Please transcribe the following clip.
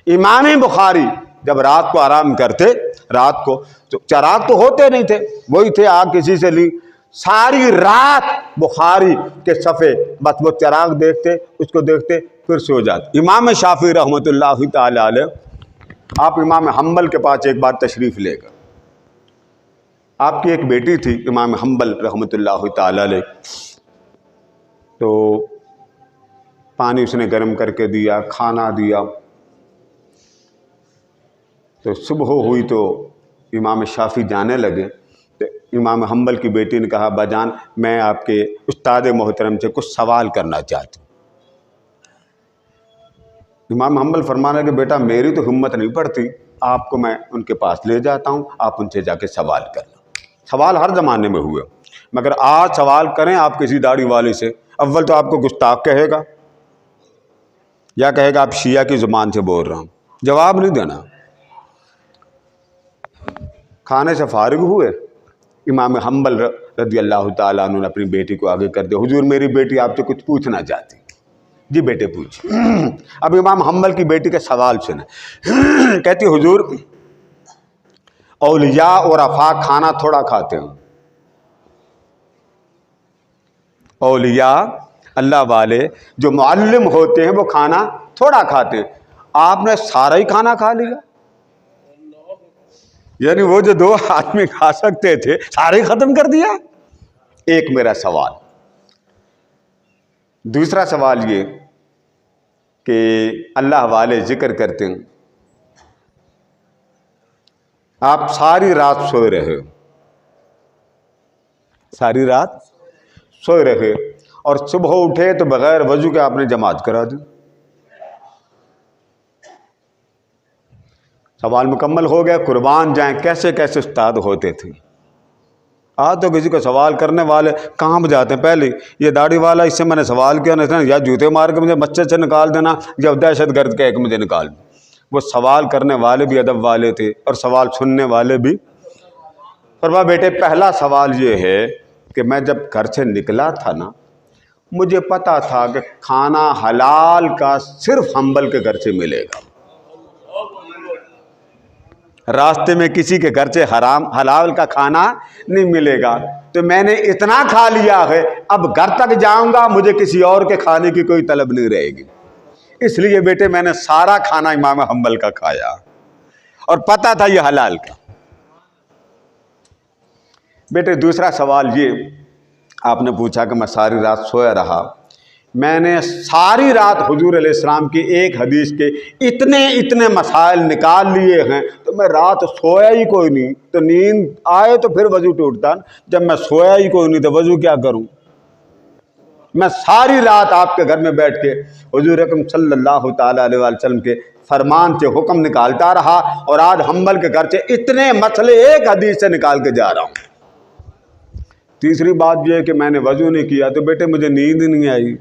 امام بخاری جب رات کو آرام کرتے، رات کو تو چراغ تو ہوتے نہیں تھے، وہی تھے آگ کسی سے لی، ساری رات بخاری کے صفحے بس وہ چراغ دیکھتے، اس کو دیکھتے پھر سو جاتے۔ امام شافعی رحمۃ اللہ تعالی علیہ، آپ امام حنبل کے پاس ایک بار تشریف لے گئے۔ آپ کی ایک بیٹی تھی امام حنبل رحمۃ اللہ تعالی علیہ، تو پانی اس نے گرم کر کے دیا، کھانا دیا، تو صبح ہوئی تو امام شافعی جانے لگے، تو امام حنبل کی بیٹی نے کہا باجان میں آپ کے استاد محترم سے کچھ سوال کرنا چاہتی ہوں۔ امام حنبل فرمانے کہ بیٹا میری تو ہمت نہیں پڑتی، آپ کو میں ان کے پاس لے جاتا ہوں، آپ ان سے جا کے سوال کرنا۔ سوال ہر زمانے میں ہوئے، مگر آج سوال کریں آپ کسی داڑھی والے سے، اول تو آپ کو گستاخ کہے گا یا کہے گا آپ شیعہ کی زبان سے بول رہا ہوں، جواب نہیں دینا۔ کھانے سے فارغ ہوئے، امام حنبل رضی اللہ تعالیٰ عنہ نے اپنی بیٹی کو آگے کر دیا، حضور میری بیٹی آپ سے کچھ پوچھنا چاہتی۔ جی بیٹے پوچھیں۔ اب امام حنبل کی بیٹی کے سوال سنیں، کہتی حضور اولیاء اور عرفاء کھانا تھوڑا کھاتے ہیں، اولیاء اللہ والے جو معلم ہوتے ہیں وہ کھانا تھوڑا کھاتے ہیں، آپ نے سارا ہی کھانا کھا لیا؟ یعنی وہ جو 2 آدمی کھا سکتے تھے سارے ختم کر دیا؟ ایک میرا سوال۔ دوسرا سوال یہ کہ اللہ والے ذکر کرتے ہیں، آپ ساری رات سوئے رہے، ساری رات سوئے رہے اور صبح اٹھے تو بغیر وضو کے آپ نے جماعت کرا دی۔ سوال مکمل ہو گیا۔ قربان جائیں کیسے کیسے استاد ہوتے تھے۔ آج تو کسی کو سوال کرنے والے کہاں جاتے ہیں، پہلے یہ داڑھی والا اس سے میں نے سوال کیا نا، یا جوتے مار کے مجھے مسجد سے نکال دینا یا دہشت گرد کہہ کے مجھے نکال دینا۔ وہ سوال کرنے والے بھی ادب والے تھے اور سوال سننے والے بھی۔ فرمایا بیٹے پہلا سوال یہ ہے کہ میں جب گھر سے نکلا تھا نا، مجھے پتا تھا کہ کھانا حلال کا صرف حنبل کے گھر سے ملے گا، راستے میں کسی کے گھر سے حرام حلال کا کھانا نہیں ملے گا، تو میں نے اتنا کھا لیا ہے اب گھر تک جاؤں گا مجھے کسی اور کے کھانے کی کوئی طلب نہیں رہے گی۔ اس لیے بیٹے میں نے سارا کھانا امام حنبل کا کھایا اور پتا تھا یہ حلال کا۔ بیٹے دوسرا سوال یہ آپ نے پوچھا کہ میں ساری رات سویا رہا، میں نے ساری رات حضور علیہ السلام کی ایک حدیث کے اتنے مسائل نکال لیے ہیں، تو میں رات سویا ہی کوئی نہیں، تو نیند آئے تو پھر وضو ٹوٹتا، جب میں سویا ہی کوئی نہیں تو وضو کیا کروں؟ میں ساری رات آپ کے گھر میں بیٹھ کے حضور اکرم صلی اللہ تعالیٰ علیہ وسلم کے فرمان سے حکم نکالتا رہا، اور آج حنبل کے گھر سے اتنے مسئلے ایک حدیث سے نکال کے جا رہا ہوں۔ تیسری بات یہ ہے کہ میں نے وضو نہیں کیا، تو بیٹے مجھے نیند نہیں آئی۔